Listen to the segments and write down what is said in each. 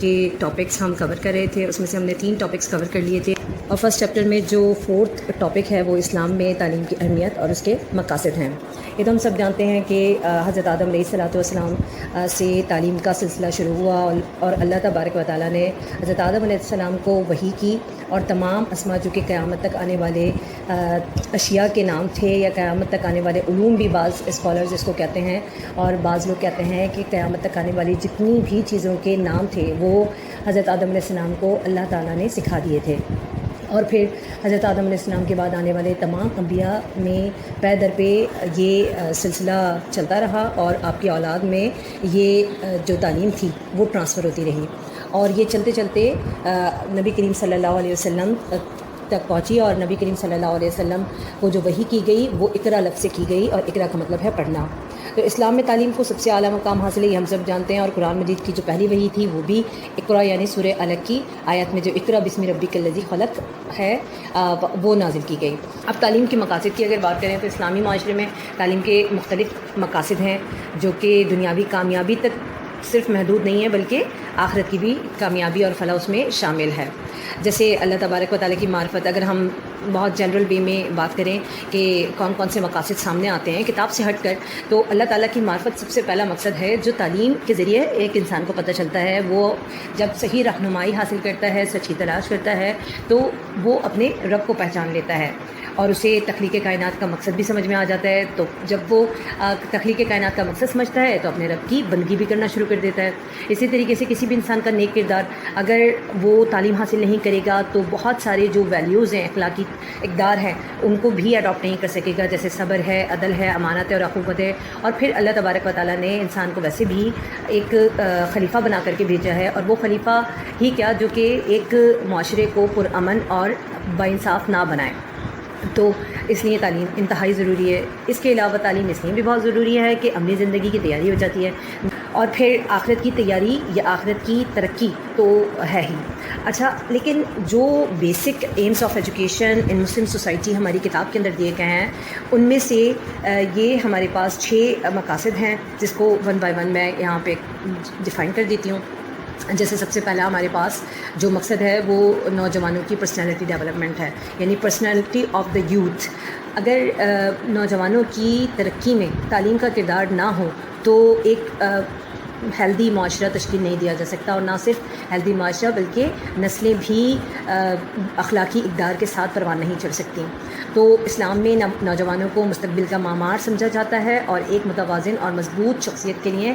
کے ٹاپکس ہم کور کر رہے تھے. اس میں سے ہم نے 3 ٹاپکس کور کر لیے تھے اور فرسٹ چیپٹر میں جو 4تھ ٹاپک ہے وہ اسلام میں تعلیم کی اہمیت اور اس کے مقاصد ہیں. یہ تو ہم سب جانتے ہیں کہ حضرت آدم علیہ الصلوۃ والسلام سے تعلیم کا سلسلہ شروع ہوا اور اللہ تبارک و تعالیٰ نے حضرت آدم علیہ السلام کو وحی کی اور تمام اسماء جو کہ قیامت تک آنے والے اشیاء کے نام تھے یا قیامت تک آنے والے علوم بھی بعض اسکالرز اس کو کہتے ہیں اور بعض لوگ کہتے ہیں کہ قیامت تک آنے والی جتنی بھی چیزوں کے نام تھے وہ حضرت آدم علیہ السلام کو اللہ تعالیٰ نے سکھا دیے تھے. اور پھر حضرت آدم علیہ السلام کے بعد آنے والے تمام انبیاء میں پے در پہ یہ سلسلہ چلتا رہا اور آپ کی اولاد میں یہ جو تعلیم تھی وہ ٹرانسفر ہوتی رہی اور یہ چلتے چلتے نبی کریم صلی اللہ علیہ وسلم تک پہنچی اور نبی کریم صلی اللہ علیہ وسلم کو جو وحی کی گئی وہ اقرا لفظ سے کی گئی اور اقرا کا مطلب ہے پڑھنا. تو اسلام میں تعلیم کو سب سے اعلیٰ مقام حاصل ہے یہ ہم سب جانتے ہیں اور قرآن مجید کی جو پہلی وحی تھی وہ بھی اقرا یعنی سورہ الگ کی آیت میں جو اقرا بسم ربک الذی خلق ہے وہ نازل کی گئی. اب تعلیم کے مقاصد کی اگر بات کریں تو اسلامی معاشرے میں تعلیم کے مختلف مقاصد ہیں جو کہ دنیاوی کامیابی تک صرف محدود نہیں ہے بلکہ آخرت کی بھی کامیابی اور فلاح اس میں شامل ہے. جیسے اللہ تبارک و تعالیٰ کی معرفت, اگر ہم بہت جنرل وے میں بات کریں کہ کون کون سے مقاصد سامنے آتے ہیں کتاب سے ہٹ کر, تو اللہ تعالیٰ کی معرفت سب سے پہلا مقصد ہے جو تعلیم کے ذریعے ایک انسان کو پتہ چلتا ہے. وہ جب صحیح رہنمائی حاصل کرتا ہے, سچی تلاش کرتا ہے, تو وہ اپنے رب کو پہچان لیتا ہے اور اسے تخلیق کائنات کا مقصد بھی سمجھ میں آ جاتا ہے. تو جب وہ تخلیق کائنات کا مقصد سمجھتا ہے تو اپنے رب کی بندگی بھی کرنا شروع کر دیتا ہے. اسی طریقے سے کسی بھی انسان کا نیک کردار اگر وہ تعلیم حاصل نہیں کرے گا تو بہت سارے جو ویلیوز ہیں, اخلاقی اقدار ہیں, ان کو بھی اڈاپٹ نہیں کر سکے گا. جیسے صبر ہے, عدل ہے, امانت ہے اور اخوت ہے. اور پھر اللہ تبارک و تعالیٰ نے انسان کو ویسے بھی ایک خلیفہ بنا کر کے بھیجا ہے, اور وہ خلیفہ ہی کیا جو کہ ایک معاشرے کو پرامن اور باانصاف نہ بنائے. تو اس لیے تعلیم انتہائی ضروری ہے. اس کے علاوہ تعلیم اس لیے بھی بہت ضروری ہے کہ عملی زندگی کی تیاری ہو جاتی ہے اور پھر آخرت کی تیاری یا آخرت کی ترقی تو ہے ہی. اچھا, لیکن جو basic aims of education in Muslim society ہماری کتاب کے اندر دیے گئے ہیں ان میں سے یہ ہمارے پاس 6 مقاصد ہیں جس کو 1 بائی 1 میں یہاں پہ ڈیفائن کر دیتی ہوں. جیسے سب سے پہلا ہمارے پاس جو مقصد ہے وہ نوجوانوں کی پرسنالٹی ڈیولپمنٹ ہے, یعنی پرسنالٹی آف دا یوتھ. اگر نوجوانوں کی ترقی میں تعلیم کا کردار نہ ہو تو ایک ہیلدی معاشرہ تشکیل نہیں دیا جا سکتا, اور نہ صرف ہیلدی معاشرہ بلکہ نسلیں بھی اخلاقی اقدار کے ساتھ پروان نہیں چڑھ سکتی. تو اسلام میں نوجوانوں کو مستقبل کا معمار سمجھا جاتا ہے اور ایک متوازن اور مضبوط شخصیت کے لیے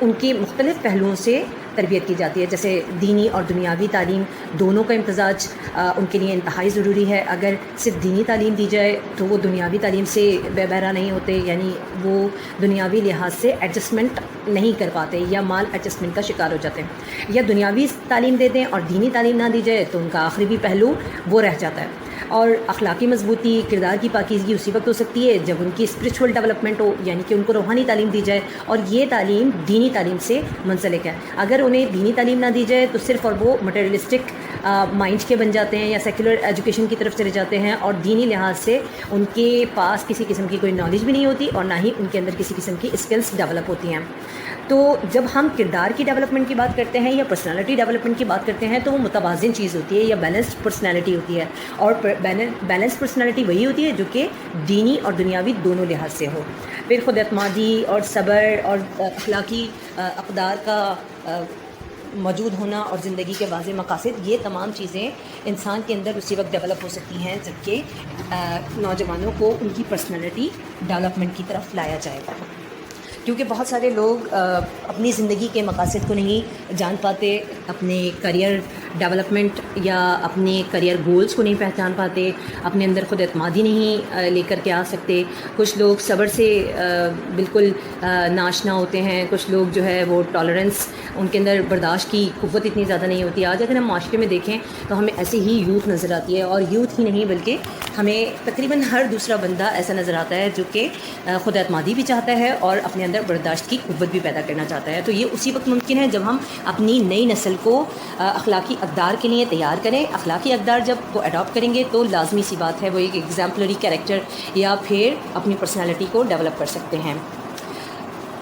ان کے مختلف پہلوؤں سے تربیت کی جاتی ہے. جیسے دینی اور دنیاوی تعلیم دونوں کا امتزاج ان کے لیے انتہائی ضروری ہے. اگر صرف دینی تعلیم دی جائے تو وہ دنیاوی تعلیم سے بے بہرا نہیں ہوتے, یعنی وہ دنیاوی لحاظ سے ایڈجسٹمنٹ نہیں کر پاتے یا مال ایڈجسٹمنٹ کا شکار ہو جاتے ہیں. یا دنیاوی تعلیم دے دیں اور دینی تعلیم نہ دی جائے تو ان کا آخری بھی پہلو وہ رہ جاتا ہے. اور اخلاقی مضبوطی, کردار کی پاکیزگی اسی وقت ہو سکتی ہے جب ان کی اسپریچول ڈیولپمنٹ ہو, یعنی کہ ان کو روحانی تعلیم دی جائے, اور یہ تعلیم دینی تعلیم سے منسلک ہے. اگر انہیں دینی تعلیم نہ دی جائے تو صرف اور وہ مٹیریلسٹک مائنڈ کے بن جاتے ہیں یا سیکولر ایجوکیشن کی طرف چلے جاتے ہیں, اور دینی لحاظ سے ان کے پاس کسی قسم کی کوئی نالج بھی نہیں ہوتی اور نہ ہی ان کے اندر کسی قسم کی اسکلس ڈیولپ ہوتی ہیں. تو جب ہم کردار کی ڈیولپمنٹ کی بات کرتے ہیں یا پرسنالٹی ڈیولپمنٹ کی بات کرتے ہیں تو وہ متوازن چیز ہوتی ہے یا بیلنسڈ پرسنالٹی ہوتی ہے. اور بیلنس پرسنالٹی وہی ہوتی ہے جو کہ دینی اور دنیاوی دونوں لحاظ سے ہو. پھر خود اعتمادی اور صبر اور اخلاقی اقدار کا موجود ہونا اور زندگی کے واضح مقاصد, یہ تمام چیزیں انسان کے اندر اسی وقت ڈیولپ ہو سکتی ہیں جبکہ نوجوانوں کو ان کی پرسنالٹی ڈیولپمنٹ کی طرف لایا جائے گا. کیونکہ بہت سارے لوگ اپنی زندگی کے مقاصد کو نہیں جان پاتے, اپنے کریئر ڈیولپمنٹ یا اپنے کریئر گولز کو نہیں پہچان پاتے, اپنے اندر خود اعتمادی نہیں لے کر کے آ سکتے. کچھ لوگ صبر سے بالکل ناشنا ہوتے ہیں, کچھ لوگ جو ہے وہ ٹالرنس, ان کے اندر برداشت کی قوت اتنی زیادہ نہیں ہوتی. آج اگر ہم معاشرے میں دیکھیں تو ہمیں ایسی ہی یوتھ نظر آتی ہے, اور یوتھ ہی نہیں بلکہ ہمیں تقریباً ہر دوسرا بندہ ایسا نظر آتا ہے جو کہ خود اعتمادی بھی چاہتا ہے اور اپنے اندر برداشت کی قوت بھی پیدا کرنا چاہتا ہے. تو یہ اسی وقت ممکن ہے جب ہم اپنی نئی نسل کو اخلاقی اقدار کے لیے تیار کریں. اخلاقی اقدار جب وہ اڈاپٹ کریں گے تو لازمی سی بات ہے وہ ایک ایگزامپلری کیریکٹر یا پھر اپنی پرسنالٹی کو ڈیولپ کر سکتے ہیں.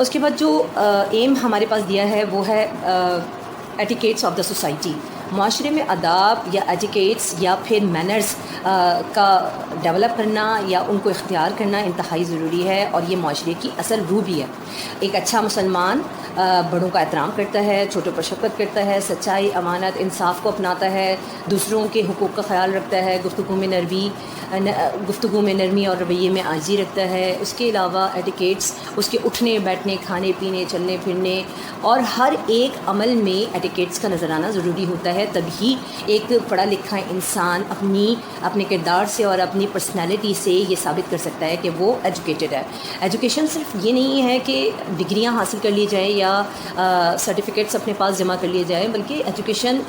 اس کے بعد جو ایم ہمارے پاس دیا ہے وہ ہے ایٹیکیٹس آف دا سوسائٹی. معاشرے میں آداب یا ایٹیکیٹس یا پھر مینرز کا ڈیولپ کرنا یا ان کو اختیار کرنا انتہائی ضروری ہے، اور یہ معاشرے کی اصل روح بھی ہے. ایک اچھا مسلمان بڑوں کا احترام کرتا ہے، چھوٹوں پر شفقت کرتا ہے، سچائی، امانت، انصاف کو اپناتا ہے، دوسروں کے حقوق کا خیال رکھتا ہے، گفتگو میں نرمی اور رویے میں عاجزی رکھتا ہے. اس کے علاوہ ایٹیکیٹس اس کے اٹھنے بیٹھنے، کھانے پینے، چلنے پھرنے اور ہر ایک عمل میں ایٹیکیٹس کا نظر آنا ضروری ہوتا ہے. تبھی ایک پڑھا لکھا انسان اپنے کردار سے اور اپنی پرسنالٹی سے یہ ثابت کر سکتا ہے کہ وہ ایجوکیٹڈ ہے. ایجوکیشن صرف یہ نہیں ہے کہ ڈگریاں حاصل کر لی جائیں یا سرٹیفکیٹس اپنے پاس جمع کر لیے جائیں، بلکہ ایجوکیشن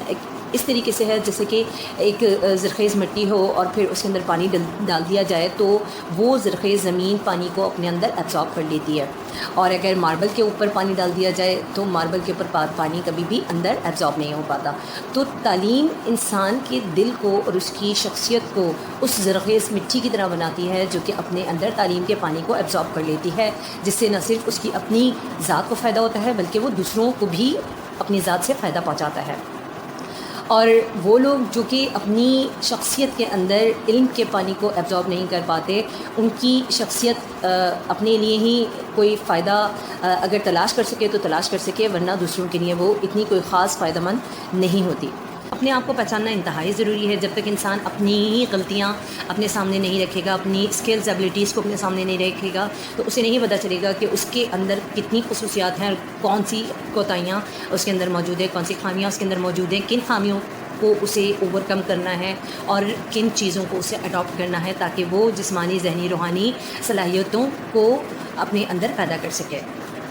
اس طریقے سے ہے جیسے کہ ایک زرخیز مٹی ہو اور پھر اس کے اندر پانی ڈال دیا جائے تو وہ زرخیز زمین پانی کو اپنے اندر ایبزارب کر لیتی ہے، اور اگر ماربل کے اوپر پانی ڈال دیا جائے تو ماربل کے اوپر پانی کبھی بھی اندر ایبزارب نہیں ہو پاتا. تو تعلیم انسان کے دل کو اور اس کی شخصیت کو اس زرخیز مٹی کی طرح بناتی ہے جو کہ اپنے اندر تعلیم کے پانی کو ایبزارب کر لیتی ہے، جس سے نہ صرف اس کی اپنی ذات کو فائدہ ہوتا ہے بلکہ وہ دوسروں کو بھی اپنی ذات سے فائدہ پہنچاتا ہے. اور وہ لوگ جو کہ اپنی شخصیت کے اندر علم کے پانی کو ایبزارب نہیں کر پاتے، ان کی شخصیت اپنے لیے ہی کوئی فائدہ اگر تلاش کر سکے تو تلاش کر سکے، ورنہ دوسروں کے لیے وہ اتنی کوئی خاص فائدہ مند نہیں ہوتی. اپنے آپ کو پہچاننا انتہائی ضروری ہے. جب تک انسان اپنی ہی غلطیاں اپنے سامنے نہیں رکھے گا، اپنی اسکلز ایبلٹیز کو اپنے سامنے نہیں رکھے گا، تو اسے نہیں پتہ چلے گا کہ اس کے اندر کتنی خصوصیات ہیں، کون سی کوتاہیاں اس کے اندر موجود ہے، کون سی خامیاں اس کے اندر موجود ہیں، کن خامیوں کو اسے اوور کم کرنا ہے اور کن چیزوں کو اسے اڈاپٹ کرنا ہے تاکہ وہ جسمانی، ذہنی، روحانی صلاحیتوں کو اپنے اندر پیدا کر سکے.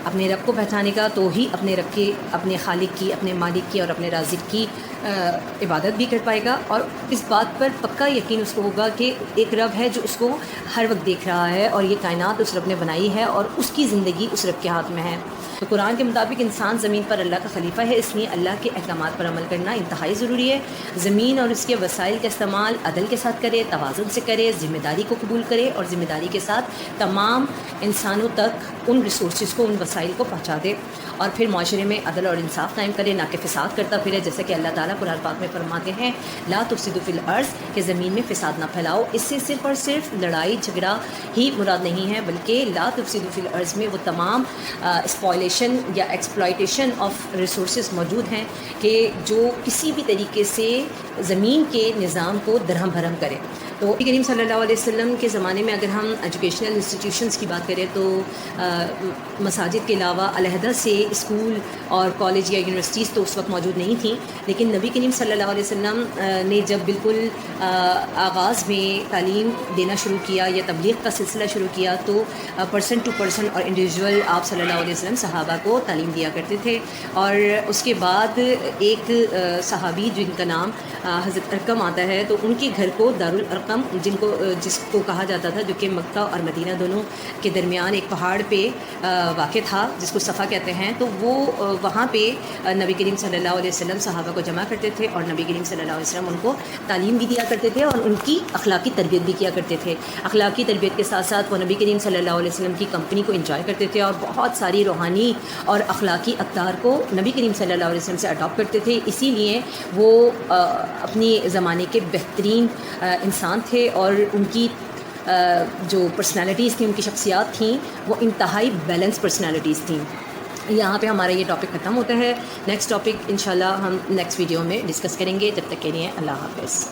اپنے رب کو پہچانے گا تو ہی اپنے رب کی، اپنے خالق کی، اپنے مالک کی اور اپنے رازق کی عبادت بھی کر پائے گا، اور اس بات پر پکا یقین اس کو ہوگا کہ ایک رب ہے جو اس کو ہر وقت دیکھ رہا ہے، اور یہ کائنات اس رب نے بنائی ہے اور اس کی زندگی اس رب کے ہاتھ میں ہے. تو قرآن کے مطابق انسان زمین پر اللہ کا خلیفہ ہے، اس لیے اللہ کے احکامات پر عمل کرنا انتہائی ضروری ہے. زمین اور اس کے وسائل کا استعمال عدل کے ساتھ کرے، توازن سے کرے، ذمہ داری کو قبول کرے اور ذمہ داری کے ساتھ تمام انسانوں تک ان ریسورسز کو، ان وسائل کو پہنچا دے، اور پھر معاشرے میں عدل اور انصاف قائم کرے، نہ کہ فساد کرتا پھرے. جیسے کہ اللہ تعالیٰ قرآن پاک میں فرماتے ہیں لا تفسدوا فی الارض، کہ زمین میں فساد نہ پھیلاؤ. اس سے صرف اور صرف لڑائی جھگڑا ہی مراد نہیں ہے، بلکہ لا تفسدوا فی الارض میں وہ تمام اسپوائلیشن یا ایکسپلائٹیشن آف ریسورسز موجود ہیں کہ جو کسی بھی طریقے سے زمین کے نظام کو درہم بھرم کرے. تو نبی کریم صلی اللہ علیہ وسلم کے زمانے میں اگر ہم ایجوکیشنل انسٹیٹیوشنز کی بات کریں تو مساجد کے علاوہ علیحدہ سے اسکول اور کالج یا یونیورسٹیز تو اس وقت موجود نہیں تھیں، لیکن نبی کریم صلی اللہ علیہ وسلم نے جب بالکل آغاز میں تعلیم دینا شروع کیا یا تبلیغ کا سلسلہ شروع کیا تو پرسن ٹو پرسن اور انڈیویجول آپ صلی اللہ علیہ وسلم صحابہ کو تعلیم دیا کرتے تھے. اور اس کے بعد ایک صحابی جن کا نام حضرت ارقم آتا ہے، تو ان کے گھر کو دارالارقم جس کو کہا جاتا تھا، جو کہ مکہ اور مدینہ دونوں کے درمیان ایک پہاڑ پہ واقع تھا جس کو صفا کہتے ہیں. تو وہ وہاں پہ نبی کریم صلی اللہ علیہ وسلم صحابہ کو جمع کرتے تھے اور نبی کریم صلی اللہ علیہ وسلم ان کو تعلیم بھی دیا کرتے تھے اور ان کی اخلاقی تربیت بھی کیا کرتے تھے. اخلاقی تربیت کے ساتھ ساتھ وہ نبی کریم صلی اللہ علیہ وسلم کی کمپنی کو انجوائے کرتے تھے اور بہت ساری روحانی اور اخلاقی اقدار کو نبی کریم صلی اللہ علیہ وسلم سے اڈاپٹ کرتے تھے. اسی لیے وہ اپنی زمانے کے بہترین انسان تھے اور ان کی جو پرسنالٹیز تھیں، ان کی شخصیات تھیں، وہ انتہائی بیلنس پرسنالٹیز تھیں. یہاں پہ ہمارا یہ ٹاپک ختم ہوتا ہے. نیکسٹ ٹاپک انشاءاللہ ہم نیکسٹ ویڈیو میں ڈسکس کریں گے. جب تک کے لیے اللہ حافظ.